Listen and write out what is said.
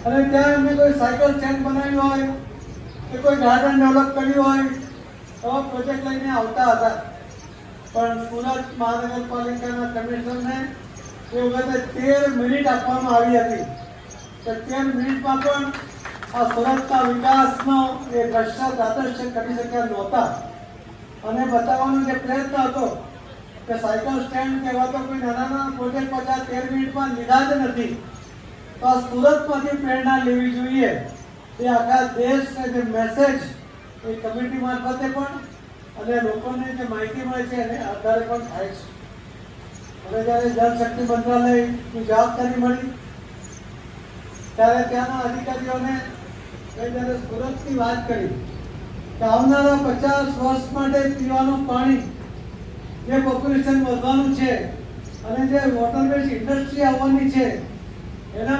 અને ત્યાં એમને કોઈ સાયકલ સ્ટેન્ડ બનાવ્યું હોય કે કોઈ ગાર્ડન ડેવલપ કર્યું હોય એવા પ્રોજેક્ટ લઈને આવતા હતા. પણ સુરત મહાનગરપાલિકાના કમિશનરને એ વખતે 13 મિનિટ આપવામાં આવી હતી. તો 13 મિનિટમાં પણ આ સુરતના વિકાસનો એ દ્રશ્ય આદર્શ કરી શક્યા નહોતા. અને બતાવવાનો જે પ્રયત્ન હતો કે સાયકલ સ્ટેન્ડ કે એવા તો કોઈ નાના નાના પ્રોજેક્ટ પાછા 13 મિનિટમાં લીધા જ નથી. તો આ સુરતમાંથી પ્રેરણા લેવી જોઈએ. એ આખા દેશને જે મેસેજ એ કમિટી મારફતે પણ અને લોકોને જે માહિતી મળે છે એને આધારે પણ થાય છે. હવે જ્યારે જળશક્તિ મંત્રાલયની જવાબદારી મળી ત્યારે ત્યાંના અધિકારીઓને જ્યારે સુરતની વાત કરી કે આવનારા 50 વર્ષ માટે પીવાનું પાણી જે પોપ્યુલેશન વધવાનું છે અને જે વોટર બેઝ ઇન્ડસ્ટ્રી આવવાની છે એના